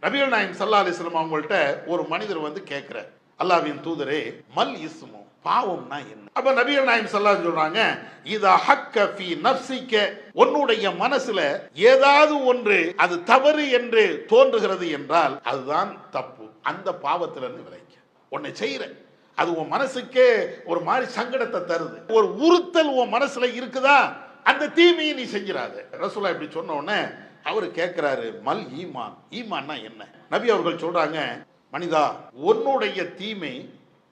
நபிகள் நாயகம் ஸல்லல்லாஹு அலைஹி வஸல்லம் அவங்கள்ட்ட ஒரு மனிதர் வந்து கேட்கிறார், அல்லாஹ்வின் தூதரே, மல் இஸ்மு, பாவம்னா என்ன? அப்ப நபிகள் நாயகம் ஸல்லல்லாஹு அலைஹி வஸல்லம் சொல்றாங்க, இதா ஹக்க ஃபீ நஃப்ஸிக, உன்னுடைய மனசுல ஏதாவது ஒன்று அது தவறு என்று தோன்றுகிறது என்றால் அதுதான் தப்பு. அந்த பாவத்துல இருந்து விலகிக்க. உன்னை செய்யற அது உன் மனசுக்கே ஒரு மாதிரி சங்கடத்தை தருது, ஒரு உறுத்தல் உன் மனசுல இருக்குதா, அந்த தீமையை நீ செஞ்சிடாத. ரசூலுல்லாஹ் இப்படி சொன்ன உடனே அவரு கேட்கிறாரு, மல் ஈமான், ஈமான்னா என்ன? நபி அவர்கள் சொல்றாங்க, மனிதா, உன்னுடைய தீமை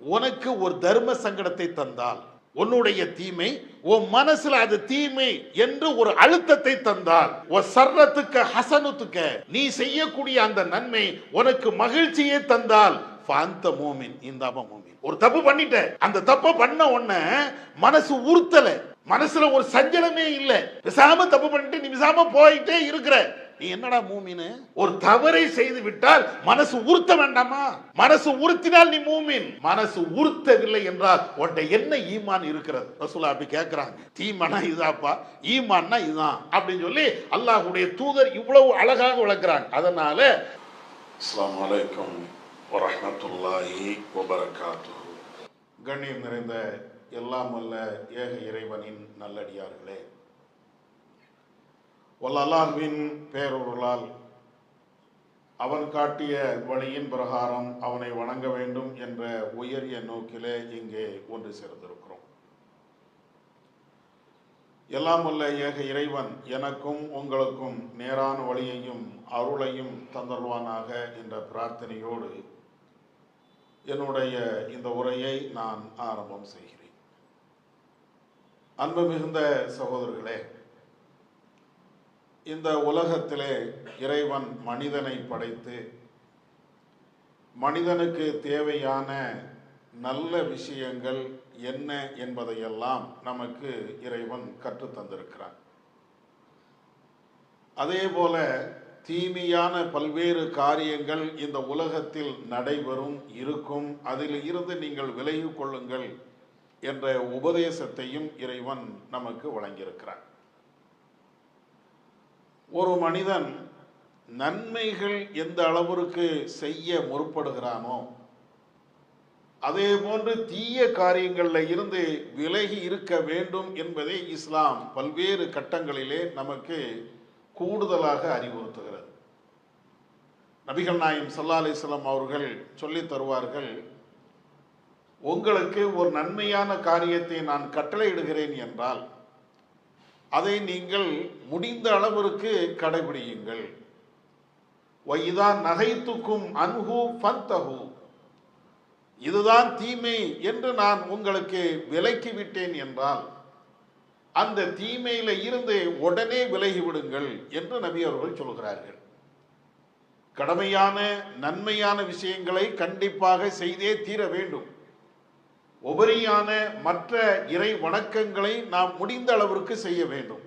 உனக்கு ஒரு தர்ம சங்கடத்தை தந்தால், உன்னுடைய தீமை உன் மனசுல அது தீமை என்று ஒரு அழுத்தத்தை தந்தால், சர்ரத்துக்கு ஹசனுத்துக்க, நீ செய்யக்கூடிய அந்த நன்மை உனக்கு மகிழ்ச்சியை தந்தால், ஃபாந்த மூமின், இந்தாம மூமின். ஒரு தப்பு பண்ணிட்ட, அந்த தப்பை பண்ண உடனே மனசு உறுத்தல, மனசுல ஒரு சஞ்சலமே இல்ல, பேசாம தப்பு பண்ணிட்டு நீ பேசாம போயிட்டே இருக்கிற, நீ என்னடா மூமின்? ஒரு தவறை செய்து விட்டால் மனசு உறுத்த வேண்டாமா? மனசு உறுத்தினால் நீ மூமின். மனசு உறுத்தவில்லை என்றால் உன்ட என்ன ஈமான் இருக்கிறது? ரசூலுல்லாஹ் அப்படி கேட்கிறாங்க. தீமானா இதாப்பா, ஈமான்னா இதுதான் அப்படின்னு சொல்லி அல்லாஹ்வுடைய தூதர் இவ்வளவு அழகாக விளக்குறாங்க. அதனால அஸ்ஸலாமு அலைக்கும் வரஹ்மத்துல்லாஹி வபரகாத்துஹு. கண்ணியம் நிறைந்த எல்லாம் வல்ல ஏக இறைவனின் நல்லடியார்களே, வல்லல்லாஹ்வின் பேரருளால் அவன் காட்டிய வழியின் பிரகாரம் அவனை வணங்க வேண்டும் என்ற உயரிய நோக்கிலே இங்கே ஒன்று சேர்ந்திருக்கிறோம். எல்லாம் வல்ல ஏக இறைவன் எனக்கும் உங்களுக்கும் நேரான வழியையும் அருளையும் தந்தருவானாக என்ற பிரார்த்தனையோடு என்னுடைய இந்த உரையை நான் ஆரம்பம் செய்கிறேன். அன்பு மிகுந்த சகோதரர்களே, இந்த உலகத்திலே இறைவன் மனிதனை படைத்து மனிதனுக்கு தேவையான நல்ல விஷயங்கள் என்ன என்பதையெல்லாம் நமக்கு இறைவன் கற்றுத் தந்திருக்கிறான். அதே போல தீமையான பல்வேறு காரியங்கள் இந்த உலகத்தில் நடைபெறும், இருக்கும், அதில் இருந்து நீங்கள் விலகிக் கொள்ளுங்கள் என்ற உபதேசத்தையும் இறைவன் நமக்கு வழங்கியிருக்கிறான். ஒரு மனிதன் நன்மைகள் எந்த அளவிற்கு செய்ய முற்படுகிறானோ அதே போன்று தீய காரியங்களில் இருந்து விலகி இருக்க வேண்டும் என்பதை இஸ்லாம் பல்வேறு கட்டங்களிலே நமக்கு கூடுதலாக அறிவுறுத்துகிறது. நபிகள் நாயகம் ஸல்லல்லாஹு அலைஹி வஸல்லம் அவர்கள் சொல்லி தருவார்கள், உங்களுக்கு ஒரு நன்மையான காரியத்தை நான் கட்டளையிடுகிறேன் என்றால் அதை நீங்கள் முடிந்த அளவிற்கு கடைபிடியுங்கள். வைதா நகைத்துக்கும் அன்ஹு ஃபன்தஹு, இதுதான் தீமை என்று நான் உங்களுக்கு விலக்கி விட்டேன் என்றால் அந்த தீமையில இருந்து உடனே விலகிவிடுங்கள் என்று நபி அவர்கள் சொல்கிறார்கள். கடமையான நன்மையான விஷயங்களை கண்டிப்பாக செய்தே தீர வேண்டும். உபரியான மற்ற இறை வணக்கங்களை நாம் முடிந்த அளவிற்கு செய்ய வேண்டும்.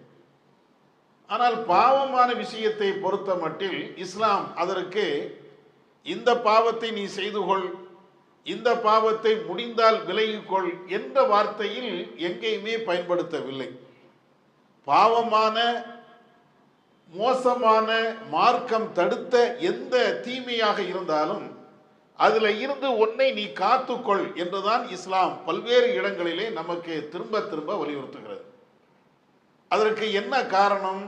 ஆனால் பாவமான விஷயத்தை பொறுத்த மட்டில் இஸ்லாம் அதற்கு இந்த பாவத்தை நீ செய்து கொள், இந்த பாவத்தை முடிந்தால் விலகிக்கொள் என்ற வார்த்தையில் எங்கேயுமே பயன்படுத்தவில்லை. பாவமான மோசமான மார்க்கம் தடுத்த எந்த தீமையாக இருந்தாலும் அதுல இருந்து உன்னை நீ காத்துக்கொள் என்றுதான் இஸ்லாம் பல்வேறு இடங்களிலே நமக்கு திரும்ப திரும்ப வலியுறுத்துகிறது. அதற்கு என்ன காரணம்?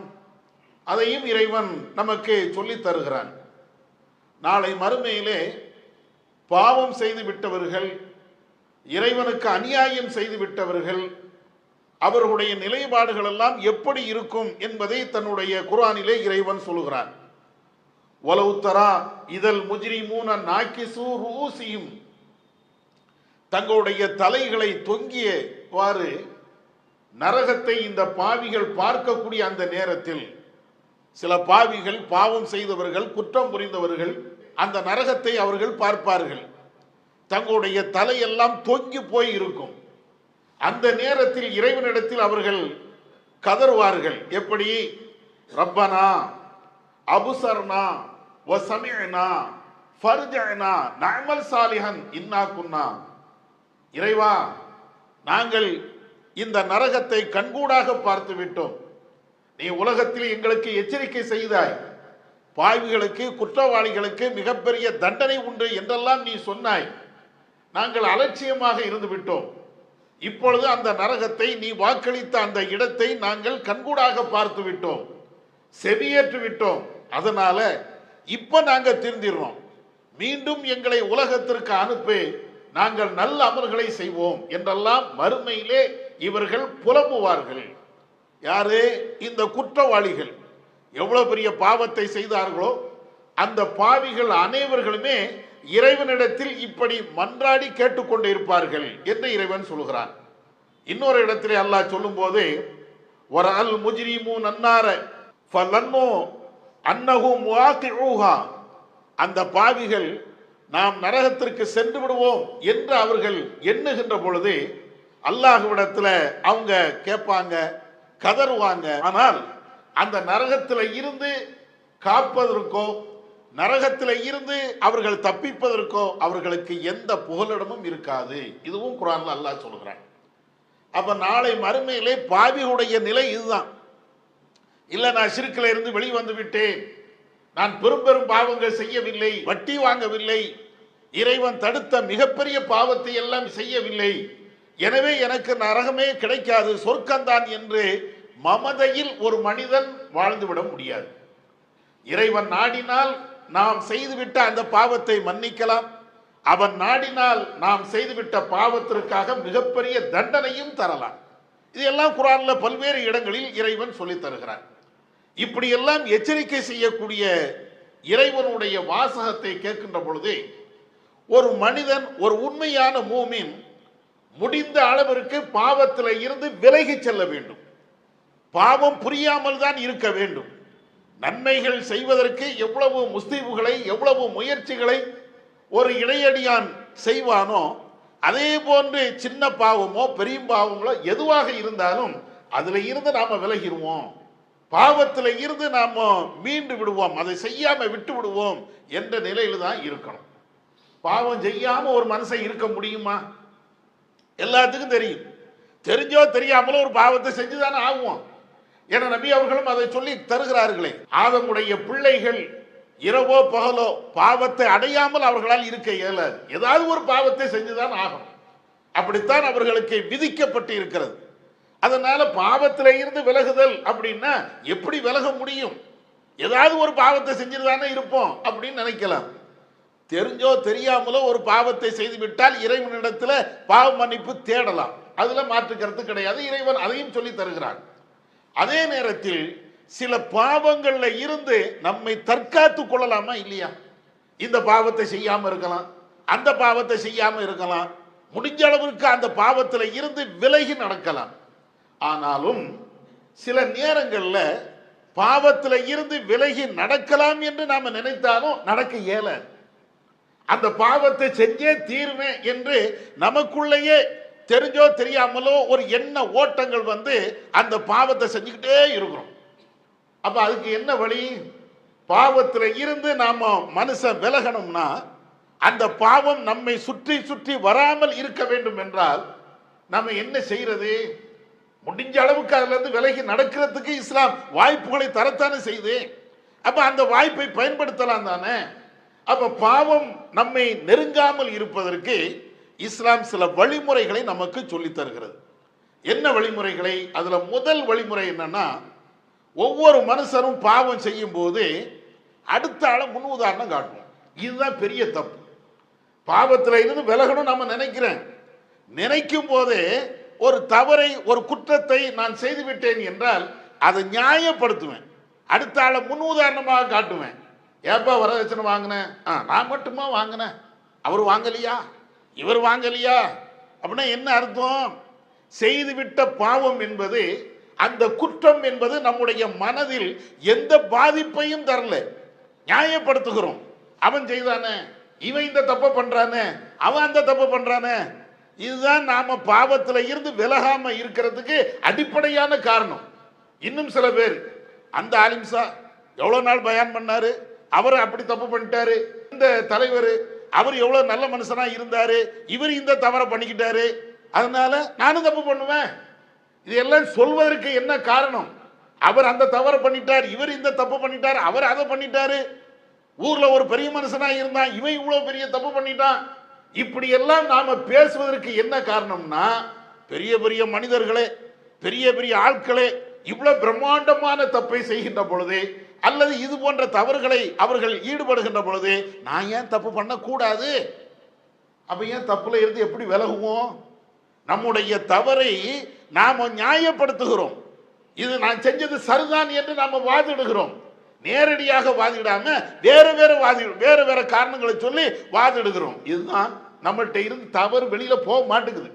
அதையும் இறைவன் நமக்கு சொல்லி தருகிறான். நாளை மறுமையிலே பாவம் செய்து விட்டவர்கள், இறைவனுக்கு அநியாயம் செய்து விட்டவர்கள், அவர்களுடைய நிலைப்பாடுகள் எல்லாம் எப்படி இருக்கும் என்பதை தன்னுடைய குர்ஆனிலே இறைவன் சொல்கிறான். வலவுத்தரா இதழ் முஜ்ரிமூன நாக்கிசு ரூசியும், தங்களுடைய தலைகளை தொங்கியவாறு நரகத்தை இந்த பாவிகள் பார்க்கக்கூடிய அந்த நேரத்தில் சில பாவிகள், பாவம் செய்தவர்கள், குற்றம் புரிந்தவர்கள் அந்த நரகத்தை அவர்கள் பார்ப்பார்கள். தங்களுடைய தலையெல்லாம் தொங்கி போய் இருக்கும். அந்த நேரத்தில் இறைவனிடத்தில் அவர்கள் கதறுவார்கள். எப்படி? ரப்பனா அபுசர்னா வசமிஅனா ஃபர்ஜஅனா நஅமல் சாலிஹன் இன்னா குன்னா, இறைவா, நாங்கள் இந்த நரகத்தை கண்கூடாக பார்த்து விட்டோம். நீ உலகத்தில் எங்களுக்கு எச்சரிக்கை செய்தாய், பாவிகளுக்கு குற்றவாளிகளுக்கு மிகப்பெரிய தண்டனை உண்டு என்றெல்லாம் நீ சொன்னாய். நாங்கள் அலட்சியமாக இருந்து விட்டோம். இப்பொழுது அந்த நரகத்தை, நீ வாக்களித்த அந்த இடத்தை நாங்கள் கண்கூடாக பார்த்து விட்டோம், செவியேற்று விட்டோம். அதனால இப்ப நாங்க திருந்திடுறோம். மீண்டும் எங்களை உலகத்திற்கு அனுப்பி நாங்கள் நல்ல அமல்களை செய்வோம் என்றெல்லாம் மறுமையிலே இவர்கள் புலம்புவார்கள். யாரு? இந்த குற்றவாளிகள் எவ்வளவு பெரிய பாவத்தை செய்தார்களோ அந்த பாவிகள் அனைவர்களுமே இறைவனிடத்தில் இப்படி மன்றாடி கேட்டுக்கொண்டு இருப்பார்கள் என்று இறைவன் சொல்கிறான். இன்னொரு இடத்திலே அல்லாஹ் சொல்லும் போது, வரல் முஜ்ரிமு நன்னார ஃபலன்னு அன்னஹு முஆத்திஊஹா, அந்த பாவிகள் நாம் நரகத்திற்கு சென்று விடுவோம் என்று அவர்கள் எண்ணுகின்ற பொழுது அல்லாஹ்விடத்தில் அவங்க கேட்பாங்க, கதறுவாங்க. ஆனால் அந்த நரகத்தில் இருந்து காப்பதற்கோ நரகத்தில் இருந்து அவர்கள் தப்பிப்பதற்கோ அவர்களுக்கு எந்த புகலிடமும் இருக்காது. இதுவும் குர்ஆன்ல அல்லாஹ் சொல்கிறான். அப்ப நாளை மறுமையிலே பாவியுடைய நிலை இதுதான். இல்ல, நான் ஷிர்க்ல இருந்து வெளிவந்து விட்டேன், நான் பெரும் பெரும் பாவங்கள் செய்யவில்லை, வட்டி வாங்கவில்லை, இறைவன் தடுத்த மிகப்பெரிய பாவத்தை எல்லாம் செய்யவில்லை, எனவே எனக்கு நரகமே கிடைக்காது, சொர்க்கம்தான் என்று மமதையில் ஒரு மனிதன் வாழ்ந்துவிட முடியாது. இறைவன் நாடினால் நாம் செய்துவிட்ட அந்த பாவத்தை மன்னிக்கலாம். அவன் நாடினால் நாம் செய்துவிட்ட பாவத்திற்காக மிகப்பெரிய தண்டனையும் தரலாம். இதெல்லாம் குர்ஆன்ல பல்வேறு இடங்களில் இறைவன் சொல்லித் தருகிறான். இப்படியெல்லாம் எச்சரிக்கை செய்யக்கூடிய இறைவனுடைய வாசகத்தை கேட்கின்ற பொழுது ஒரு மனிதன், ஒரு உண்மையான மூமின் முடிந்த அளவிற்கு பாவத்தில் இருந்து விலகி செல்ல வேண்டும். பாவம் புரியாமல் தான் இருக்க வேண்டும். நன்மைகள் செய்வதற்கு எவ்வளவு முஸ்தீபுகளை, எவ்வளவு முயற்சிகளை ஒரு இடையடியான் செய்வானோ அதே போன்று சின்ன பாவமோ பெரிய பாவங்களோ எதுவாக இருந்தாலும் அதுல இருந்து நாம விலகிடுவோம், பாவத்தில் இருந்து நாம மீண்டு விடுவோம், அதை செய்யாம விட்டு விடுவோம் என்ற நிலையில தான் இருக்கணும். பாவம் செய்யாம ஒரு மனுஷன் இருக்க முடியுமா? எல்லாத்துக்கும் தெரியும். தெரிஞ்சோ தெரியாமலோ ஒரு பாவத்தை செஞ்சுதானே ஆகுவோம். என நபி அவர்களும் அதை சொல்லி தருகிறார்களே, ஆதமுடைய பிள்ளைகள் இரவோ பகலோ பாவத்தை அடையாமல் அவர்களால் இருக்க இயலாது. ஏதாவது ஒரு பாவத்தை செஞ்சுதான் ஆகும். அப்படித்தான் அவர்களுக்கு விதிக்கப்பட்டு இருக்கிறது. அதனால பாவத்தில இருந்து விலகுதல் அப்படின்னா எப்படி விலக முடியும்? ஏதாவது ஒரு பாவத்தை செஞ்சுதானே இருப்போம் அப்படின்னு நினைக்கலாம். தெரிஞ்சோ தெரியாமலோ ஒரு பாவத்தை செய்து விட்டால் இறைவனிடத்தில் பாவ மன்னிப்பு தேடலாம். அதுல மாற்று கருத்து கிடையாது. இறைவன் அதையும் சொல்லி தருகிறான். அதே நேரத்தில் சில பாவங்கள்ல இருந்து நம்மை தற்காத்து கொள்ளலாமா இல்லையா? இந்த பாவத்தை செய்யாம இருக்கலாம், அந்த பாவத்தை செய்யாம இருக்கலாம், முடிஞ்ச அளவிற்கு அந்த பாவத்தில் இருந்து விலகி நடக்கலாம். ஆனாலும் சில நேரங்கள்ல பாவத்தில் இருந்து விலகி நடக்கலாம் என்று நாம நினைத்தாலும் நடக்க இயலாது. அந்த பாவத்தை செஞ்சே தீர்வேன் என்று நமக்குள்ளேயே தெரிஞ்சோ தெரியாமலோ ஒரு எண்ண ஓட்டங்கள் வந்து அந்த பாவத்தை செஞ்சுக்கிட்டே இருக்கிறோம். அப்ப அதுக்கு என்ன வழி? பாவத்தில் இருந்து நாம மனுஷன் விலகணும்னா அந்த பாவம் நம்மை சுற்றி சுற்றி வராமல் இருக்க வேண்டும் என்றால் நம்ம என்ன செய்யறது? முடிஞ்ச அளவுக்கு அதுல இருந்து விலகி நடக்கிறதுக்கு இஸ்லாம் வாய்ப்புகளை தரத்தானே செய்து. அப்ப அந்த வாய்ப்பை பயன்படுத்தலாம் தானே. அப்ப பாவம் நம்மை நெருங்காமல் இருப்பதற்கு இஸ்லாம் சில வழிமுறைகளை நமக்கு சொல்லித் தருகிறது. என்ன வழிமுறைகளை? அதுல முதல் வழிமுறை என்னன்னா, ஒவ்வொரு மனுஷரும் பாவம் செய்யும் போது அடுத்த ஆள முன் உதாரணம் காட்டுவோம். இதுதான் பெரிய தப்பு. பாவத்தில் இருந்து விலகணும் நம்ம நினைக்கும் போதே ஒரு தவறை, ஒரு குற்றத்தை நான் செய்து விட்டேன் என்றால் அதை நியாயப்படுத்துவேன், அடுத்த ஆளை முன் உதாரணமாக காட்டுவேன். ஏப்பா வரதட்சணை வாங்கினேன், நான் மட்டுமா வாங்கினேன், அவர் வாங்கலையா, இவர் வாங்கலையா அப்படின்னா என்ன அர்த்தம்? செய்துவிட்ட பாவம் என்பது, அந்த குற்றம் என்பது நம்முடைய மனதில் எந்த பாதிப்பையும் தரல, நியாயப்படுத்துகிறோம். அவன் செய்தானே, இவன் இந்த தப்பை பண்றானே, அவன் அந்த தப்பை பண்றானே. இதுதான் நாம பாவத்தில் இருந்து விலகாம இருக்கிறதுக்கு அடிப்படையான காரணம். இன்னும் சில பேர், அந்த ஆலிம்சா எவ்வளவு நாள் பயான் பண்ணாரு, அவர் அப்படி தப்பு பண்ணிட்டாரு, இந்த தலைவர் அவர் எவ்வளவு நல்ல மனுஷனா இருந்தாரு, இவர் இந்த தவறை பண்ணிக்கிட்டாரு, அதனால நானும் தப்பு பண்ணுவேன். இதெல்லாம் சொல்வதற்கு என்ன காரணம்? அவர் அந்த தவறு பண்ணிட்டார், இவர் இந்த தப்பு பண்ணிட்டார், அவர் அதை பண்ணிட்டாரு, ஊர்ல ஒரு பெரிய மனுஷனா இருந்தான், இவன் இவ்வளவு பெரிய தப்பு பண்ணிட்டான். இப்படி எல்லாம் நாம பேசுவதற்கு என்ன காரணம்னா, பெரிய பெரிய மனிதர்களே, பெரிய பெரிய ஆட்களே இவ்வளவு பிரம்மாண்டமான தப்பை செய்கின்ற பொழுது, அல்லது இது போன்ற தவறுகளை அவர்கள் ஈடுபடுகின்ற பொழுது, நான் ஏன் தப்பு பண்ணக்கூடாது? அப்ப ஏன் தப்புல இருந்து எப்படி விலகுவோம்? நம்முடைய தவறை நாம நியாயப்படுத்துகிறோம். இது நான் செஞ்சது சரிதான் என்று நாம வாதிடுகிறோம். நேரடியாக வாதிடாம வேற வேற காரணங்களை சொல்லி வாதிடுகிறோம். இதுதான் நம்மள்கிட்ட இருந்து தவறு வெளியில போக மாட்டேங்குது.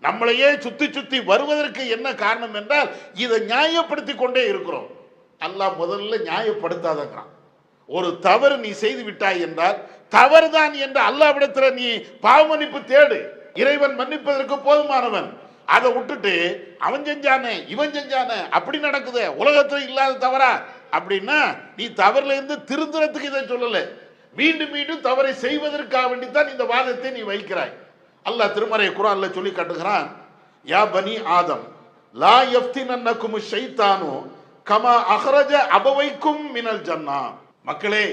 நம்மளையே சுத்தி சுத்தி வருவதற்கு என்ன காரணம் என்றால் இதை நியாயப்படுத்தி கொண்டே இருக்கிறோம். அல்லாஹ் முதல்ல நியாயப்படுத்தாதங்கிறான். ஒரு தவறு நீ செய்து விட்டாய் என்றால் தவறுதான் என்று அல்லாஹ்விடத்தில் நீ பாவ மன்னிப்பு தேடு. இறைவன் மன்னிப்பதற்கு போதுமானவன். அதை விட்டுட்டு அவன் செஞ்சானே இவன் செஞ்சானே அப்படி நடக்குது, உலகத்தில் இல்லாத தவறா அப்படின்னா நீ தவறுல இருந்து திருந்துறதுக்கு இதை சொல்லல, மீண்டும் மீண்டும் தவறை செய்வதற்காக வேண்டித்தான் இந்த வாதத்தை நீ வைக்கிறாய். அல்லாஹ் திருமறை குர்ஆன்ல சொல்லி காட்டுகிறான், யா பனி ஆதம் லா யஃப்தினன்னகும் ஷைத்தானு கமா அஹ்ரஜ அபவைக்கும் மினல் ஜன்னா. மக்களே,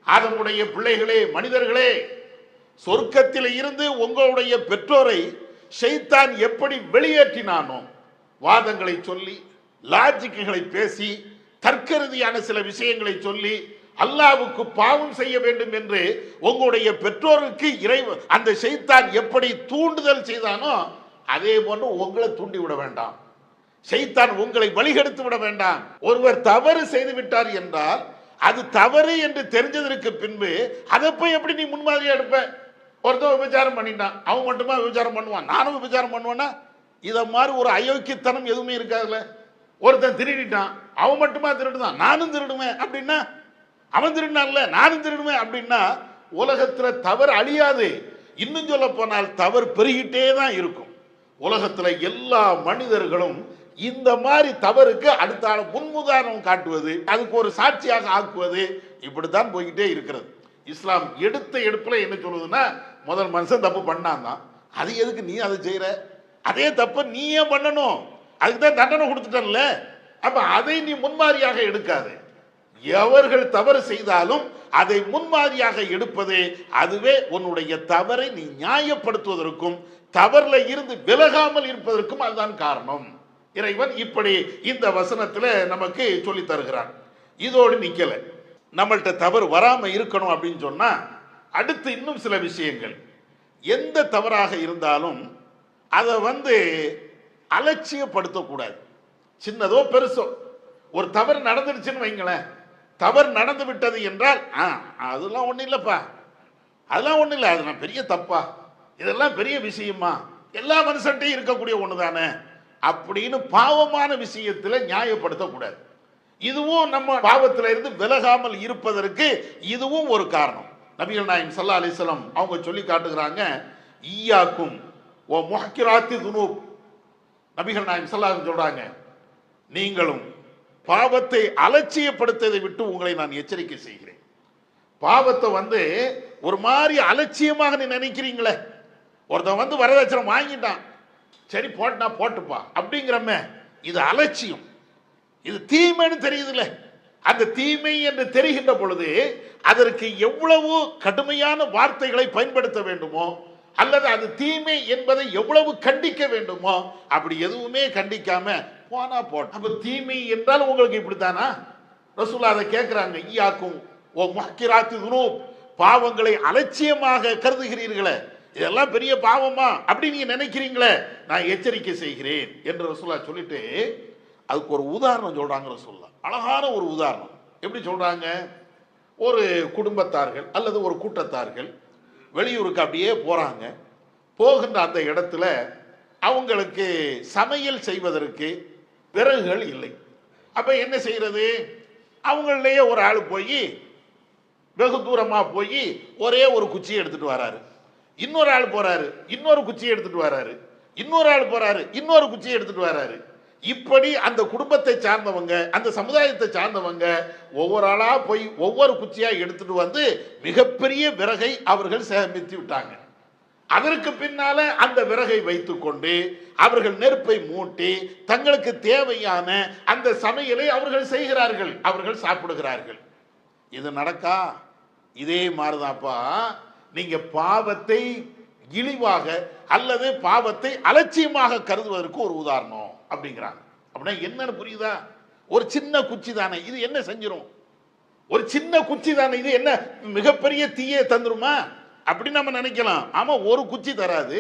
ஆதமுடைய பிள்ளைகளே, மனிதர்களே, சொர்க்கத்தில் இருந்து உங்களுடைய பெற்றோரை ஷைத்தான் எப்படி வெளியேற்றினானோ, வாதங்களை சொல்லி, லாஜிக்குகளை பேசி, தர்க்கரீதியான சில விஷயங்களை சொல்லி அல்லாஹ்வுக்கு பாவம் செய்ய வேண்டும் என்று உங்களுடைய பெற்றோருக்கு அந்த ஷைத்தான் எப்படி தூண்டுதல் செய்தானோ அதே போன்று உங்களை தூண்டி விட வேண்டாம். ஷைத்தான் உங்களை வழிகெடுத்து விட வேண்டாம். ஒருவர் தவறு செய்து விட்டார் என்றால் அது தவறு என்று தெரிஞ்சதற்கு பின்பு அதை போய் எப்படி நீ முன்மாதிரியா எடுப்ப? ஒருத்தன் விபச்சாரம் பண்ணிட்டான், அவன் மட்டுமா விபச்சாரம் பண்ணுவான், நானும் விபச்சாரம் பண்ணுவேன்னா? இதை மாதிரி ஒரு அயோக்கியத்தனம் எதுவுமே இருக்காதுல்ல. ஒருத்தன் திருடிட்டான், அவன் மட்டுமா திருடுதான், நானும் திருடுவேன் அப்படின்னா? அவன் திருடினான்ல நானும் திருடுவேன் அப்படின்னா உலகத்துல தவறு அழியாது. இன்னும் சொல்ல போனால் தவறு பெருகிட்டே தான் இருக்கும். உலகத்துல எல்லா மனிதர்களும் இந்த மாதிரி தவறுக்கு அடுத்த முன்முதாரணம் காட்டுவது, அதுக்கு ஒரு சாட்சியாக ஆக்குவது, இப்படித்தான் போய்கிட்டே இருக்கிறது. இஸ்லாம் எடுத்த எடுப்புல என்ன சொல்லுதுன்னா, முதல் மனுஷன் தப்பு பண்ணான் தான், அது எதுக்கு நீ அதை செய்யற? அதே தப்பு நீ ஏன் பண்ணணும்? அதுக்கு தான் தண்டனை கொடுத்துட்டல. அப்ப அதை நீ முன்மாதிரியாக எடுக்காது. எவர்கள் தவறு செய்தாலும் அதை முன்மாதிரியாக எடுப்பது, அதுவே உன்னுடைய தவறை நீ நியாயப்படுத்துவதற்கும் தவறுல இருந்து விலகாமல் இருப்பதற்கும் அதுதான் காரணம். இறைவன் இப்படி இந்த வசனத்துல நமக்கு சொல்லி தருகிறான். இதோடு நிக்கல, நம்மள்கிட்ட தவறு வராம இருக்கணும் அப்படின்னு சொன்னா அடுத்து இன்னும் சில விஷயங்கள். எந்த தவறாக இருந்தாலும் அதை அலட்சியப்படுத்தக்கூடாது. சின்னதோ பெருசோ ஒரு தவறு நடந்துடுச்சுன்னு வைங்களேன், தவறு நடந்து விட்டது என்றால் அதெல்லாம் ஒன்றும் இல்லைப்பா, அதெல்லாம் ஒன்றும் இல்லை, அது நான் பெரிய தப்பா, இதெல்லாம் பெரிய விஷயமா, எல்லா மனுஷன்ட்டையும் இருக்கக்கூடிய ஒன்று தானே அப்படின்னு பாவமான விஷயத்தில் நியாயப்படுத்தக்கூடாது. இதுவும் நம்ம பாவத்தில் இருந்து விலகாமல் இருப்பதற்கு இதுவும் ஒரு காரணம். நபிகள் நாயகம் ஸல்லல்லாஹு அலைஹி வஸல்லம் அவங்க சொல்லி காட்டுகிறாங்க, ஈயாக்கும் ஓ முஹக்கிராத்தி துனூப். நபிகள் நாயகம் ஸல்லல்லாஹு அலைஹி சொல்றாங்க, நீங்களும் பாவத்தை அலட்சியப்படுத்ததை விட்டு உங்களை நான் எச்சரிக்கை செய்கிறேன். பாவத்தை ஒரு மாதிரி அலட்சியமாக நீ நினைக்கிறீங்களே, ஒருத்தன் வரதட்சணை வாங்கிட்டான், சரி போட்டா போட்டுப்பா அப்படிங்கிறமே, இது அலட்சியம், இது தீமைன்னு தெரியுதுல்ல. அந்த தீமை என்று தெரிகின்ற பொழுது அதற்கு எவ்வளவு கடுமையான வார்த்தைகளை பயன்படுத்த வேண்டுமோ, அல்லது அது தீமை என்பதை எவ்வளவு கண்டிக்க வேண்டுமோ, அப்படி எதுவுமே கண்டிக்காம போனா போட்ட. அப்ப தீமை என்றால் உங்களுக்கு இப்படித்தானா? ரசூலுல்லாஹ் அதை கேட்கிறாங்க, ஈயாக்கும் ஓ முஹக்கிராத்தி துனூப், பாவங்களை அலட்சியமாக கருதுகிறீர்களே, இதெல்லாம் பெரிய பாவமா அப்படி நீங்க நினைக்கிறீங்களே, நான் எச்சரிக்கை செய்கிறேன் என்று ரசூலுல்லாஹ் சொல்லிட்டு அதுக்கு ஒரு உதாரணம் சொல்றாங்க. ரசூலுல்லாஹ் அழகான ஒரு உதாரணம். எப்படி சொல்றாங்க? ஒரு குடும்பத்தார்கள் அல்லது ஒரு கூட்டத்தார்கள் வெளியூருக்கு அப்படியே போறாங்க. போகின்ற அந்த இடத்துல அவங்களுக்கு சமையல் செய்வதற்கு விறகுகள் இல்லை. அப்ப என்ன செய்யறது? அவங்களிலேயே ஒரு ஆள் போய் வெகு தூரமா போய் ஒரே ஒரு குச்சியை எடுத்துட்டு வராரு. இன்னொரு ஆள் போறாரு, இன்னொரு குச்சியை எடுத்துட்டு வராரு. இன்னொரு ஆள் போறாரு, இன்னொரு குச்சியை எடுத்துட்டு வராரு. இப்படி அந்த குடும்பத்தை சார்ந்தவங்க, அந்த சமுதாயத்தை சார்ந்தவங்க ஒவ்வொரு ஆளா போய் ஒவ்வொரு குச்சியா எடுத்துட்டு மிகப்பெரிய விறகை அவர்கள் சேமித்து விட்டாங்க. அதற்கு பின்னால அந்த விறகை வைத்துக் கொண்டு அவர்கள் நெருப்பை மூட்டி தங்களுக்கு தேவையான அந்த சமையலை அவர்கள் செய்கிறார்கள், அவர்கள் சாப்பிடுகிறார்கள். இது நடக்கா? இதே மாதிரிதான்ப்பா நீங்க பாவத்தை இழிவாக அல்லது பாவத்தை அலட்சியமாக கருதுவதற்கு ஒரு உதாரணம் அப்படிங்கிறாங்க. அப்படின்னா என்னன்னு புரியுதா? ஒரு சின்ன குச்சி தானே இது, என்ன செஞ்சிரும்? ஒரு சின்ன குச்சி தானே இது, என்ன மிகப்பெரிய தீயை தந்துருமா அப்படி நம்ம நினைக்கலாம். ஆமா, ஒரு குச்சி தராது,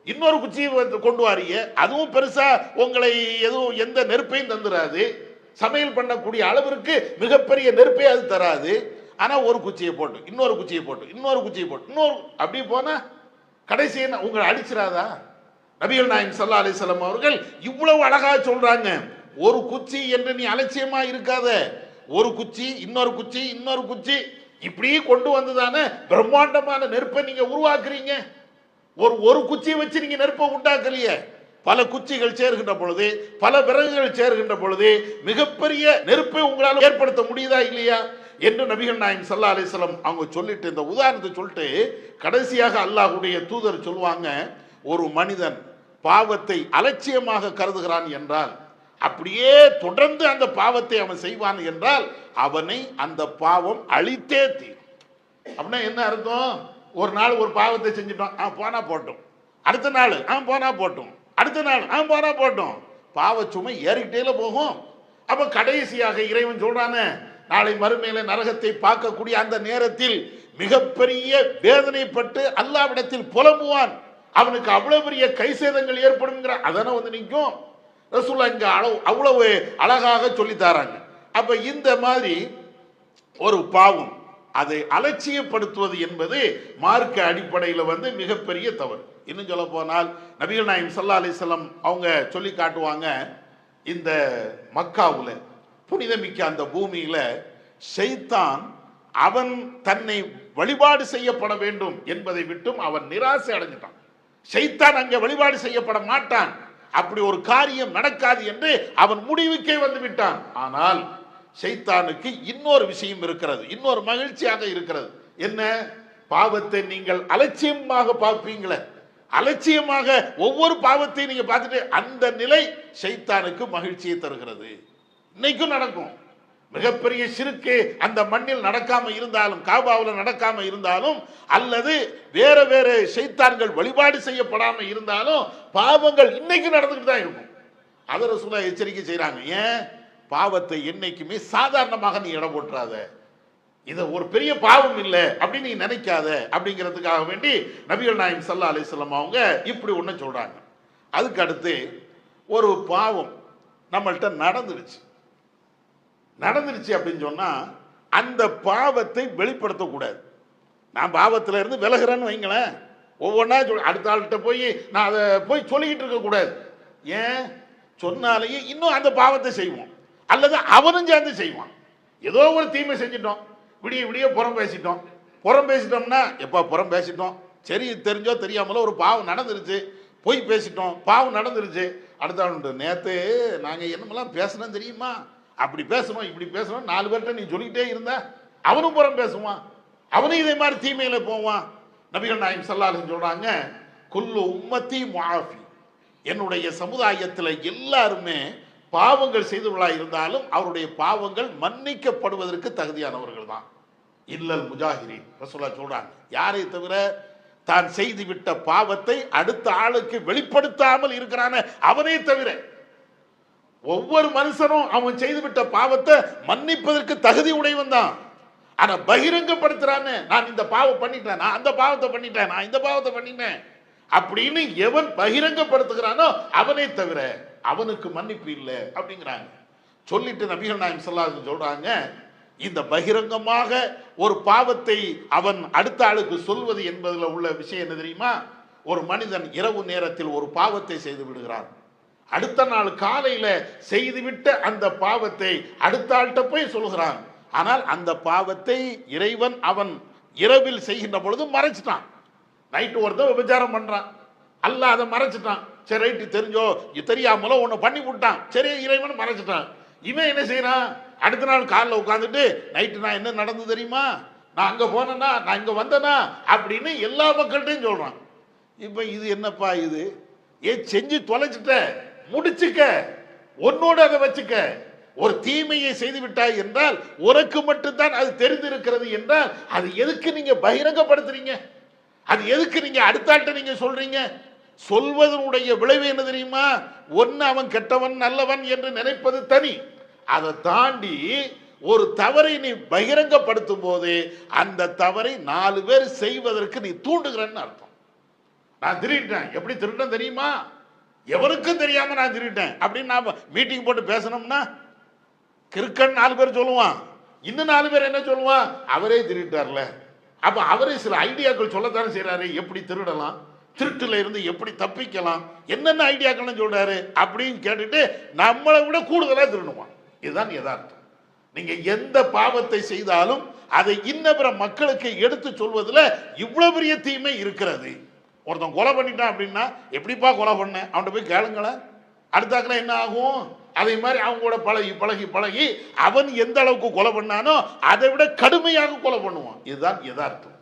இன்னொரு குச்சி கொண்டு வாரிய, அதுவும் பெருசா உங்களை எதுவும் எந்த நெருப்பையும் தந்துராது, சமையல் பண்ணக்கூடிய அளவிற்கு மிகப்பெரிய நெருப்பை அது தராது. ஆனா ஒரு குச்சியை போட்டு இன்னொரு குச்சியை போட்டு இன்னொரு குச்சியை போட்டு இன்னொரு அப்படி போனா கடைசி உங்களை அடிச்சிடாதா? நபிகள் நாயகம் ஸல்லல்லாஹு அலைஹி வஸல்லம் அவர்கள் இவ்வளவு அழகா சொல்றாங்க, ஒரு குச்சி என்று நீ அலட்சியமா இருக்காத, ஒரு குச்சி இன்னொரு குச்சி இன்னொரு குச்சி இப்படி கொண்டு வந்துதானே பிரம்மாண்டமான நெருப்பை நீங்க உருவாக்குறீங்க. ஒரு குச்சியை வச்சு நீங்க நெருப்பை உண்டாக்கலையே, பல குச்சிகள் சேர்கின்ற பொழுது, பல விறகுகள் சேர்கின்ற பொழுது மிகப்பெரிய நெருப்பை உங்களால் ஏற்படுத்த முடியுதா இல்லையா என்று நபிகள் நாயகம் ஸல்லல்லாஹு அலைஹி வஸல்லம் அவங்க சொல்லிட்டு இந்த உதாரணத்தை சொல்லிட்டு கடைசியாக அல்லாஹ்வுடைய தூதர் சொல்லுவாங்க, ஒரு மனிதன் பாவத்தை அலட்சியமாக கருதுகிறான் என்றால், அப்படியே தொடர்ந்து அந்த பாவத்தை அவன் செய்வான் என்றால் அவனை அந்த பாவம் அழித்தே தீரும். அப்படின்னா என்ன அர்த்தம்? ஒரு நாள் ஒரு பாவத்தை செஞ்சுட்டோம், போனா போட்டோம், அடுத்த நாள் போனா போட்டோம், அடுத்த நாள் போனா போட்டோம், பாவ சுமை ஏறிக்கிட்டே போகும். அப்ப கடைசியாக இறைவன் சொல்றானே, நாளை மறுமையில நரகத்தை பார்க்கக்கூடிய அந்த நேரத்தில் மிகப்பெரிய வேதனைப்பட்டு அல்லாஹ்விடத்தில் புலம்புவான், அவனுக்கு அவ்வளவு பெரிய கை சேதங்கள் ஏற்படுங்கிற அதனை வந்து நிற்கும். ரசூலுல்லாஹ் இங்க அவ்வளவு அழகாக சொல்லி தராங்க. அப்ப இந்த மாதிரி ஒரு பாவம் அதை அலட்சியப்படுத்துவது என்பது மார்க்க அடிப்படையில் வந்து மிகப்பெரிய தவறு. இன்னும் சொல்ல போனால் நபிகள் நாயகம் ஸல்லல்லாஹு அலைஹி வஸல்லம் அவங்க சொல்லி காட்டுவாங்க, இந்த மக்காவுல புனிதமிக்க அந்த பூமியில ஷைத்தான் அவன் தன்னை வழிபாடு செய்யப்பட வேண்டும் என்பதை விட்டும் அவன் நிராசை அடைஞ்சிட்டான். ஷைத்தான் அங்கே வழிபாடு செய்யப்பட மாட்டான், அப்படி ஒரு காரியம் நடக்காது என்று அவன் முடிவுக்கே வந்து விட்டான். ஆனால் ஷைத்தானுக்கு இன்னொரு விஷயம் இருக்கிறது, இன்னொரு மகிழ்ச்சியாக இருக்கிறது. என்ன? பாவத்தை நீங்கள் அலட்சியமாக பார்ப்பீங்களே, அலட்சியமாக ஒவ்வொரு பாவத்தையும் நீங்க பார்த்துட்டு அந்த நிலை ஷைத்தானுக்கு மகிழ்ச்சியை தருகிறது. இன்னைக்கும் நடக்கும். மிகப்பெரிய ஷிர்க்கு அந்த மண்ணில் நடக்காம இருந்தாலும், காபாவில் நடக்காம இருந்தாலும், அல்லது வேற வேற ஷைத்தான்கள் வழிபாடு செய்யப்படாம இருந்தாலும் பாவங்கள் இன்னைக்கு நடந்துகிட்டு தான் இருக்கும். அதை ரசூலுல்லாஹ் எச்சரிக்கை செய்யறாங்க. ஏன்? பாவத்தை என்னைக்குமே சாதாரணமாக நீ இடம் போட்டுறாத, இது ஒரு பெரிய பாவம் இல்லை அப்படின்னு நீ நினைக்காத அப்படிங்கிறதுக்காக வேண்டி நபிகள் நாயகம் ஸல்லல்லாஹு அலைஹி வஸல்லம் அவங்க இப்படி ஒன்று சொல்றாங்க. அதுக்கு அடுத்து ஒரு பாவம் நம்மள்கிட்ட நடந்துருச்சு அப்படின்னு சொன்னா அந்த பாவத்தை வெளிப்படுத்தக்கூடாது. நான் பாவத்தில் இருந்து விலகிறேன்னு வைங்களேன், ஒவ்வொன்றா அடுத்த ஆள்கிட்ட போய் நான் அதை போய் சொல்லிக்கிட்டு இருக்கக்கூடாது. ஏன்? சொன்னாலேயே இன்னும் அந்த பாவத்தை செய்வோம், அல்லது அவனும் சேர்ந்து செய்வான். ஏதோ ஒரு தீமை செஞ்சிட்டோம், விடிய விடிய புறம் பேசிட்டோம்னா எப்போ புறம் பேசிட்டோம், சரி தெரிஞ்சோ தெரியாமலோ ஒரு பாவம் நடந்துருச்சு, போய் பேசிட்டோம், பாவம் நடந்துருச்சு. அடுத்த நேற்று நாங்கள் என்னமெல்லாம் பேசணும் தெரியுமா, அப்படி பேசணும் இப்படி பேசணும் 4 பேர்கிட்ட நீ சொல்லிக்கிட்டே இருந்தா அவனும் புறம் பேசுவான், அவனும் இதே மாதிரி தீமையில போவான். நபிகள் நாயகம் ஸல்லல்லாஹு அலைஹி வஸல்லம் சொல்றாங்க, குல்லு உம்மத்தி முஆஃபி, என்னுடைய சமுதாயத்தில் எல்லாருமே பாவங்கள் செய்தவர்களாக இருந்தாலும் அவருடைய பாவங்கள் மன்னிக்கப்படுவதற்கு தகுதியானவர்கள் தான். இல்லல் முஜாஹிரீன், ரசூலுல்லாஹ் சொல்றாங்க, யாரை தவிர தான் செய்துவிட்ட பாவத்தை அடுத்த ஆளுக்கு வெளிப்படுத்தாமல் இருக்கிறான அவனை தவிர. ஒவ்வொரு மனுஷனும் அவன் செய்துவிட்ட பாவத்தை மன்னிப்பதற்கு தகுதி உடையவன் தான். ஆனா பகிரங்கப்படுத்துறான்னு, நான் இந்த பாவம் பண்ணிட்டேன், நான் அந்த பாவத்தை பண்ணிட்டேன், நான் இந்த பாவத்தை பண்ணிட்டேன் அப்படின்னு எவன் பகிரங்கப்படுத்துகிறானோ அவனை தவிர அவனுக்கு மன்னிப்பு இல்லை அப்படிங்கிறாங்க. சொல்லிட்டு நபிகள் நாயகம் ஸல்லல்லாஹு அலைஹி வஸல்லம் சொல்றாங்க, இந்த பகிரங்கமாக ஒரு பாவத்தை அவன் அடுத்த ஆளுக்கு சொல்வது என்பதில் உள்ள விஷயம் என்ன தெரியுமா? ஒரு மனிதன் இரவு நேரத்தில் ஒரு பாவத்தை செய்து விடுகிறான், அடுத்த நாள் காலையில செய்துவிட்ட அந்த பாவத்தை அடுத்த ஆள்கிட்ட போய் சொல்கிறான். ஆனால் அந்த பாவத்தை இறைவன் அவன் இரவில் செய்கின்ற பொழுது மறைச்சிட்டான். நைட்டு ஒருத்தன் விபச்சாரம் பண்றான், அல்லாஹ் அதை மறைச்சிட்டான். சரி ரைட்டு, தெரிஞ்சோ தெரியாமலோ ஒன்று பண்ணி விட்டான், சரி இறைவன் மறைச்சிட்டான். இவன் என்ன செய்யறான்? அடுத்த நாள் காலில் உட்காந்துட்டு நைட்டு நான் என்ன நடந்து தெரியுமா, நான் அங்கே போனேன்னா, நான் இங்கே வந்தேனா அப்படின்னு எல்லா மக்கள்கிட்டையும் சொல்றான். இப்ப இது என்னப்பா இது? செஞ்சு தொலைச்சிட்ட, முடிச்சுக்க, உன்னோட அதை வச்சுக்க. ஒரு தீமையை செய்து விட்டாய் என்றால் உனக்கு மட்டும்தான் அது தெரிந்திருக்கிறது என்றால் அது எதுக்கு நீங்க பகிரங்கப்படுத்துறீங்க? அது எதுக்கு நீங்க அடுத்தாட்ட நீங்க சொல்றீங்க? சொல்வதனுடைய விளைவு என்ன தெரியுமா? ஒன்னு அவன் கெட்டவன் நல்லவன் என்று நினைப்பது தனி. அதை தாண்டி ஒரு தவறை நீ பகிரங்கப்படுத்தும் போது அந்த தவறை 4 பேர் செய்வதற்கு நீ தூண்டுகிறன்னு அர்த்தம். நான் திருட்டேன், எப்படி திருட்டேன் தெரியுமா? எவருக்கும் தெரியாம நான் திருட்டேன் அப்படின்னு நாம மீட்டிங் போட்டு பேசணும்னா கிறுக்கன் 4 பேர் சொல்லுவான், இன்னும் 4 பேர் என்ன சொல்லுவான்? அவரே திருட்டார்ல. அப்ப அவரே சில ஐடியாக்கள் சொல்லத்தானே செய்யறாரு. எப்படி திருடலாம், திருட்டுல இருந்து எப்படி தப்பிக்கலாம், என்னென்ன ஐடியாக்கள் சொல்றாரு அப்படின்னு கேட்டுட்டு நம்மளை விட கூடுதலா திருடுவான். இதுதான் யதார்த்தம். நீங்க எந்த பாவத்தை செய்தாலும் அதை இன்னபிற மக்களுக்கு எடுத்து சொல்வதில் இவ்வளவு பெரிய தீமை இருக்கிறது. ஒருத்தன் கொலை பண்ணிட்டான் அப்படின்னா, எப்படிப்பா கொலை பண்ண, அவன்கிட்ட போய் கேளுங்களேன். அடுத்தாக்கல என்ன ஆகும்? அதே மாதிரி அவங்களோட பழகி பழகி பழகி அவன் எந்த அளவுக்கு கொலை பண்ணானோ அதை விட கடுமையாக கொலை பண்ணுவான். இதுதான் யதார்த்தம்.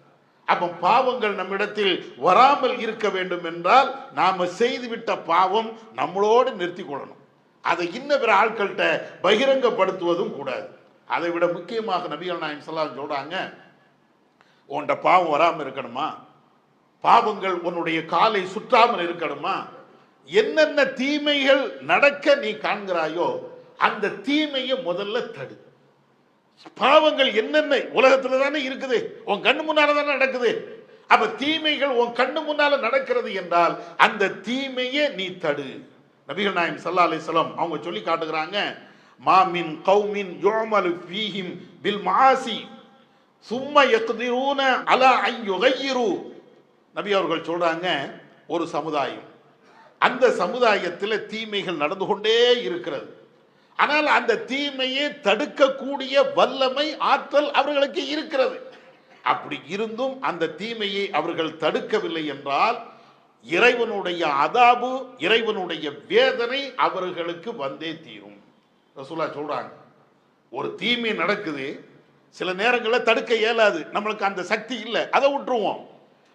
அப்ப பாவங்கள் நம்மிடத்தில் வராமல் இருக்க வேண்டும் என்றால் நாம செய்துவிட்ட பாவம் நம்மளோடு நிறுத்தி கொள்ளணும். அதை இன்ன பிற ஆட்கள்கிட்ட பகிரங்கப்படுத்துவதும் கூடாது. அதை விட முக்கியமாக நபிகள் நாயகம் ஸல்லல்லாஹு அலைஹி வஸல்லம் சொல்றாங்க, உன்ட பாவம் வராமல் இருக்கணுமா, பாவங்கள் உன்னுடைய காலை சுற்றாமல் இருக்கணுமா, என்னென்ன தீமைகள் நடக்க நீ காண்கிறாயோ அந்த தீமையை முதல்ல தடு. பாவங்கள் என்னென்ன உலகத்துல தானே இருக்குது, உன் கண்ணு முன்னால தானே நடக்குது. அப்ப தீமைகள் உன் கண்ணு முன்னால நடக்கிறது என்றால் அந்த தீமையை நீ தடு. நபிகள் நாயகம் ஸல்லல்லாஹு அலைஹி வஸல்லம் அவங்க சொல்லி காட்டுகிறாங்க, மாமின் கௌமின் யுஅமலு ஃபீஹிம் பில் மஆசி சும்ம யக்திரூன அலா அன் யுகையிரு. நபி அவர்கள் சொல்றாங்க, ஒரு சமுதாயம், அந்த சமுதாயத்தில் தீமைகள் நடந்து கொண்டே இருக்கிறது. ஆனால் அந்த தீமையை தடுக்கக்கூடிய வல்லமை ஆற்றல் அவர்களுக்கு இருக்கிறது. அப்படி இருந்தும் அந்த தீமையை அவர்கள் தடுக்கவில்லை என்றால் இறைவனுடைய அதாபு, இறைவனுடைய வேதனை அவர்களுக்கு வந்தே தீரும். ரசூலுல்லாஹ் சொல்றாங்க, ஒரு தீமை நடக்குது, சில நேரங்களில் தடுக்க இயலாது, நம்மளுக்கு அந்த சக்தி இல்லை, அதை விட்டுருவோம்.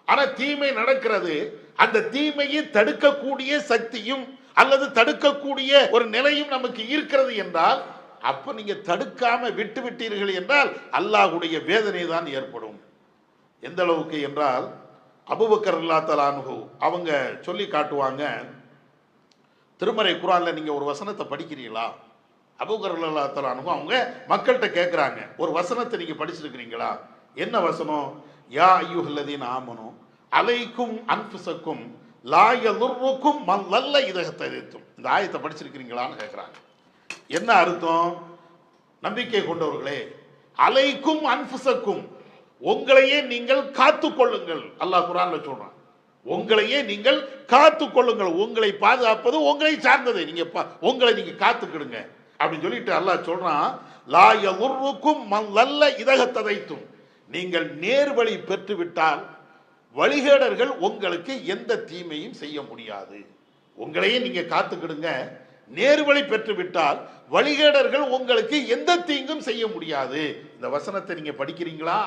ஆனா தீமை நடக்கிறது, அந்த தீமையை தடுக்கக்கூடிய சக்தியும் அல்லது தடுக்கக்கூடிய ஒரு நிலையும் நமக்கு இருக்கிறது என்றால் அப்ப நீங்க தடுக்காம விட்டு விட்டீர்கள் என்றால் அல்லாஹ்வுடைய வேதனை தான் ஏற்படும். எந்த அளவுக்கு என்றால் அபூபக்கர் ரலியல்லாஹு தஆலா அன்ஹு அவங்க சொல்லி காட்டுவாங்க, திருமறை குர்ஆன்ல நீங்க ஒரு வசனத்தை படிக்கிறீங்களா? அபூபக்கர் ரலியல்லாஹு தஆலா அன்ஹு அவங்க மக்கள்கிட்ட கேட்குறாங்க, ஒரு வசனத்தை நீங்க படிச்சிருக்கிறீங்களா? என்ன வசனம்? யா அய்யுஹல்லதீன ஆமனு அலைக்கும் அன்ஃபுஸக்கும் லா யதுர்ருக்கும் மன் லல்ல இதா ஹததைத்தும். இந்த ஆயத்தை படிச்சிருக்கிறீங்களான்னு கேட்குறாங்க. என்ன அர்த்தம்? நம்பிக்கை கொண்டவர்களே, அலைக்கும் அன்ஃபுஸக்கும், உங்களையே நீங்கள் காத்து கொள்ளுங்கள். அல்லாஹ் குர்ஆன்ல சொல்றான், உங்களையே நீங்கள் காத்து கொள்ளுங்கள், உங்களை பாதுகாப்பது உங்களை சார்ந்தது, நீங்க உங்களை நீங்க காத்துக்கிடுங்க அப்படின்னு சொல்லிட்டு அல்லாஹ் சொல்றான், லா யதுர்ருக்கும் மன் லல்ல இதா ஹததைத்தும். நீங்கள் நேர்வழி பெற்றுவிட்டால் வழிகேடர்கள் உங்களுக்கு எந்த தீமையும் செய்ய முடியாது. உங்களையே நீங்க காத்துக்கிடுங்க, நேர்வழி பெற்றுவிட்டால் வழிகேடர்கள் உங்களுக்கு எந்த தீங்கும் செய்ய முடியாது. இந்த வசனத்தை நீங்க படிக்கிறீங்களா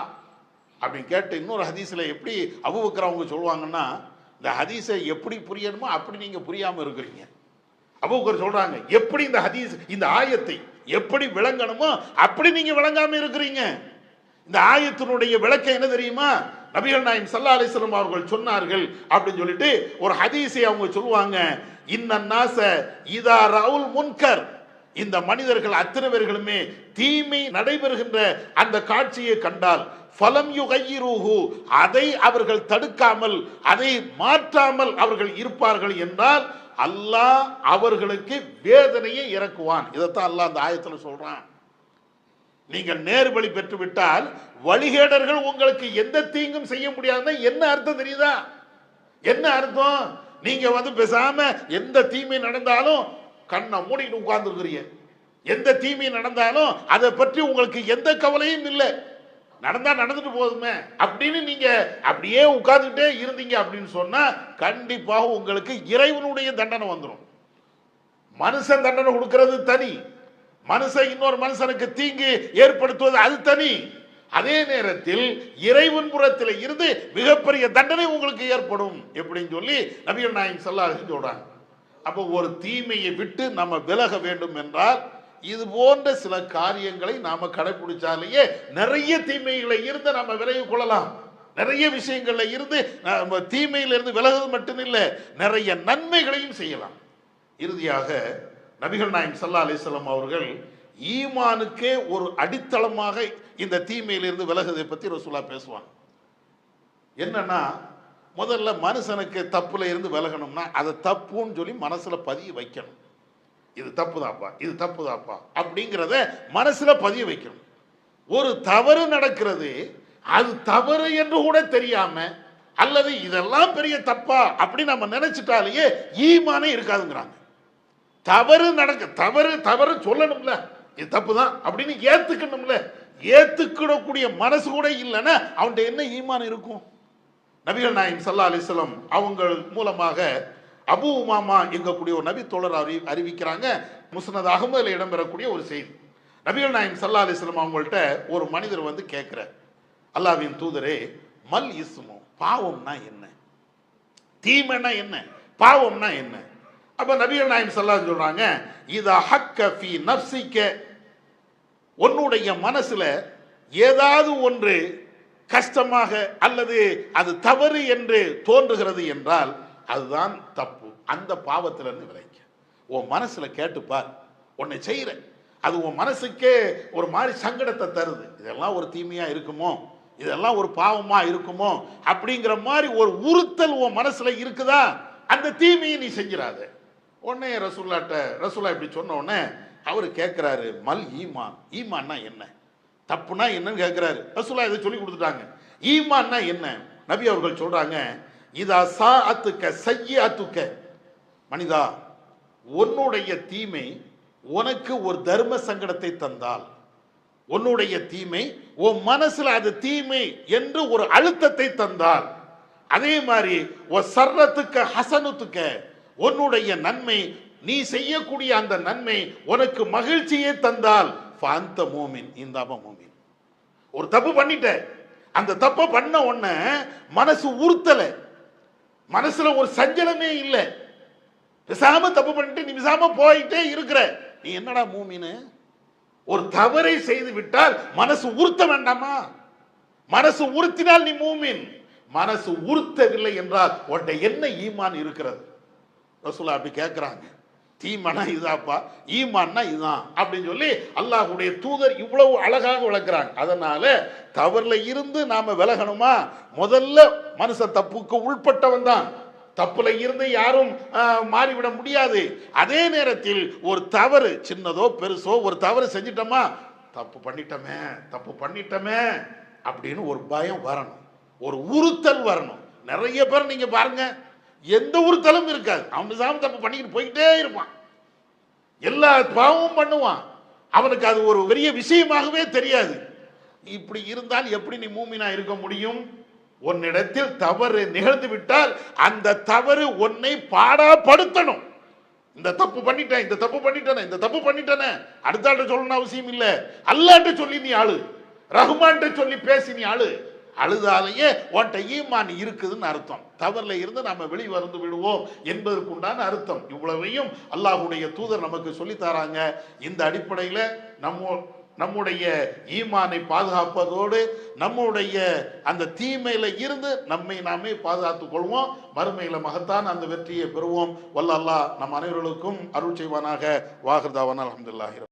அப்படின்னு கேட்டு இன்னொரு ஹதீஸ்ல எப்படி அபூபக்கர் அவங்க சொல்லுவாங்கன்னா, இந்த ஹதீஸை எப்படி புரியணுமோ அப்படி நீங்க புரியாம இருக்கிறீங்க. அபூபக்கர் சொல்றாங்க, எப்படி இந்த ஹதீஸ் இந்த ஆயத்தை எப்படி விளங்கணுமோ அப்படி நீங்க விளங்காம இருக்கிறீங்க. இந்த ஆயத்தினுடைய விளக்கம் என்ன தெரியுமா? நபிகள் நாயகம் ஸல்லல்லாஹு அலைஹி வஸல்லம் அவர்கள் சொன்னார்கள் அப்படின்னு சொல்லிட்டு ஒரு ஹதீஸை அவங்க சொல்லுவாங்க, இன்னன்னாஸ இதா ரவுல் முன்கர், இந்த மனிதர்கள் அத்தனை பேர்களுமே தீமை நடைபெறுகின்ற அந்த காட்சியை கண்டால் ஃபலம் யுகையிருஹு, அதை அவர்கள் தடுக்காமல் அதை மாற்றாமல் அவர்கள் இருப்பார்கள் என்றால் அல்லாஹ் அவர்களுக்கு வேதனையை இறக்குவான். இதைத்தான் அல்லாஹ் அந்த ஆயத்தில் சொல்றான். நீங்கள் நேர்வழி பெற்று விட்டால் வழிகேடர்கள் உங்களுக்கு எந்த தீங்கும் செய்ய முடியாதுன்னா என்ன அர்த்தம் தெரியுதா? என்ன அர்த்தம்? நீங்க பேசாம எந்த தீமை நடந்தாலும் கண்ணை மூடிட்டு உட்கார்ந்து இருக்கிறீங்க, எந்த தீமை நடந்தாலும் அதை பற்றி உங்களுக்கு எந்த கவலையும் இல்லை, நடந்தா நடந்துட்டு போதுமே அப்படின்னு நீங்க அப்படியே உட்கார்ந்துட்டே இருந்தீங்க அப்படின்னு சொன்னா கண்டிப்பாக உங்களுக்கு இறைவனுடைய தண்டனை வந்துடும். மனுஷன் தண்டனை கொடுக்கிறது தனி, மனுஷன் இன்னொரு மனுஷனுக்கு தீங்கு ஏற்படுத்துவது அது தனி. அதே நேரத்தில் இறைவன் புறத்தில் இருந்து மிகப்பெரிய தண்டனை உங்களுக்கு ஏற்படும் எப்படின்னு சொல்லி நபிகள் நாயகம் ஸல்லல்லாஹு அலைஹி வஸல்லம் சொல்றாங்க. அப்போ ஒரு தீமையை விட்டு நம்ம விலக வேண்டும் என்றால் இது போன்ற சில காரியங்களை நாம கடைபிடிச்சாலேயே நிறைய தீமைகளை இருந்து நம்ம விலகிக் கொள்ளலாம். நிறைய விஷயங்கள்ல இருந்து தீமையிலிருந்து விலகுவது மட்டுமில்லை, நிறைய நன்மைகளையும் செய்யலாம். இறுதியாக நபிகள் நாயகம் ஸல்லல்லாஹு அலைஹி வஸல்லம் அவர்கள் ஈமானுக்கே ஒரு அடித்தளமாக இந்த தீமையிலிருந்து விலகுவதை பற்றி ரசூலுல்லாஹ் பேசுவாங்க. என்னன்னா, முதல்ல மனுஷனுக்கு தப்புல இருந்து விலகணும்னா அதை தப்புன்னு சொல்லி மனசுல பதிய வைக்கணும். இது தப்புதாப்பா, இது தப்புதாப்பா அப்படிங்கிறத மனசுல பதிய வைக்கணும். ஒரு தவறு நடக்கிறது, அது தவறு என்று கூட தெரியாம அல்லது இதெல்லாம் பெரிய தப்பா அப்படி நம்ம நினைச்சிட்டாலேயே ஈமானே இருக்காதுங்கிறாங்க. தவறு நடக்க தவறு தவறு சொல்லணும்ல, இது தப்பு தான் அப்படின்னு ஏத்துக்கணும்ல, ஏத்துக்கிடக்கூடிய மனசு கூட இல்லைன்னா அவன்கிட்ட என்ன ஈமான் இருக்கும்? நபிகள் நாயகம் ஸல்லல்லாஹு அலைஹி வஸல்லம் அவங்க மூலமாக அபு உமாமா எங்கக்கூடிய ஒரு நபி தோழர் அறிவிக்கிறாங்க. முஸ்னத் அஹ்மதுல இடம்பெறக்கூடிய ஒரு செய்தி. நபிகள் நாயகம் ஸல்லல்லாஹு அலைஹி வஸல்லம் அவங்கள்ட்ட ஒரு மனிதர் வந்து கேட்கிறார், அல்லாஹ்வின் தூதரே, மல் இஸ்மு, பாவம்னா என்ன, தீமைனா என்ன, பாவம்னா என்ன? அப்ப நபிகள் நாயகம் ஸல்லல்லாஹு அலைஹி சொல்றாங்க, இதா ஹக்க ஃபீ நஃப்ஸிக, உன்னுடைய மனசுல ஏதாவது ஒன்று கஷ்டமாக அல்லது அது தவறு என்று தோன்றுகிறது என்றால் அதுதான் தப்பு. அந்த பாவத்திலிருந்து விலகிக்க. உன் மனசுல கேட்டுப்பார், உன்னை செய்யற அது உன் மனசுக்கே ஒரு மாதிரி சங்கடத்தை தருது, இதெல்லாம் ஒரு தீமையா இருக்குமோ, இதெல்லாம் ஒரு பாவமா இருக்குமோ அப்படிங்கிற மாதிரி ஒரு உறுத்தல் உன் மனசுல இருக்குதா, அந்த தீமையை நீ செஞ்சிடாத. உடனே ரசூலுல்லாஹ் இப்படி சொன்ன உடனே அவரு கேட்கிறாரு, மல் ஈமான், ஈமான்னா என்ன, தப்புனா என்னன்னு கேட்கிறாரு. ரசூலுல்லாஹ் இதை சொல்லி கொடுத்துட்டாங்க. ஈமான்னா என்ன? நபி அவர்கள் சொல்றாங்க, இதா சாஅத்துக சய்யிஅத்துக, மனிதா, உன்னுடைய தீமை உனக்கு ஒரு தர்ம சங்கடத்தை தந்தால், உன்னுடைய தீமை உன் மனசுல அது தீமை என்று ஒரு அழுத்தத்தை தந்தால், அதே மாதிரி சர்ரத்துக்க ஹசனுத்துக்க, உன்னுடைய நன்மை நீ செய்யக்கூடிய அந்த நன்மை உனக்கு மகிழ்ச்சியை தந்தால், ஃபஅன்த மூமின், இந்தாப மூமின். ஒரு தப்பு பண்ணிட்ட, அந்த தப்பை பண்ண உடனே மனசு உறுத்தல, மனசுல ஒரு சஞ்சலமே இல்லை, விசாம தப்பு பண்ணிட்டு நீ விசாம போயிட்டே இருக்கிற, நீ என்னடா மூமின்னு? ஒரு தவறை செய்து விட்டால் மனசு உறுத்த வேண்டாமா? மனசு உறுத்தினால் நீ மூமின். மனசு உறுத்தவில்லை என்றால் உன்ட என்ன ஈமான் இருக்கிறது? ரசூலுல்லாஹ் அப்படி கேட்கிறாங்க. தீமானா இதாப்பா, ஈமான்னா இதுதான் அப்படின்னு சொல்லி அல்லாஹ்வுடைய தூதர் இவ்வளவு அழகாக விளக்குறாங்க. அதனால தவறுல இருந்து நாம விலகணுமா? முதல்ல மனுஷன் தப்புக்கு உள்பட்டவன் தான், தப்புல இருந்து யாரும் மாறிவிட முடியாது. அதே நேரத்தில் ஒரு தவறு சின்னதோ பெருசோ ஒரு தவறு செஞ்சிட்டோமா, தப்பு பண்ணிட்டோமே அப்படின்னு ஒரு பயம் வரணும், ஒரு உறுத்தல் வரணும். நிறைய பேர் நீங்க பாருங்க, எந்த உறுத்தலும் இருக்காது, அவன் சாமி தப்பு பண்ணிக்கிட்டு போயிட்டே இருப்பான், எல்லா பாவமும் பண்ணுவான், அவனுக்கு அது ஒரு பெரிய விஷயமாகவே தெரியாது. இப்படி இருந்தால் எப்படி நீ மூமினா இருக்க முடியும்? உன்னிடத்தில் தவறு நிகழ்ந்து விட்டால் அந்த தவறு உன்னை பாடாப்படுத்தணும். இந்த தப்பு பண்ணிட்டேன் அடுத்த சொல்லணும் அவசியம் இல்லை, அல்லாஹ்ட்ட சொல்லி நீ அழு, ரஹ்மான்ட்ட சொல்லி பேசி நீ அழு. அழுதாலேயே உன்ட்ட ஈமான் இருக்குதுன்னு அர்த்தம். தவறுல இருந்து நாம வெளிவந்து விடுவோம் என்பதற்குண்டான அர்த்தம். இவ்வளவையும் அல்லாஹ்வுடைய தூதர் நமக்கு சொல்லி தராங்க. இந்த அடிப்படையில் நம்முடைய ஈமானை பாதுகாப்பதோடு நம்முடைய அந்த தீமையில இருந்து நம்மை நாமே பாதுகாத்துக் கொள்வோம். மறுமையில மகத்தான அந்த வெற்றியை பெறுவோம். வல்ல அல்லாஹ் நம் அனைவர்களுக்கும் அருள் செய்வானாக. வாஹிர் தாவானா அல்ஹம்துலில்லாஹி.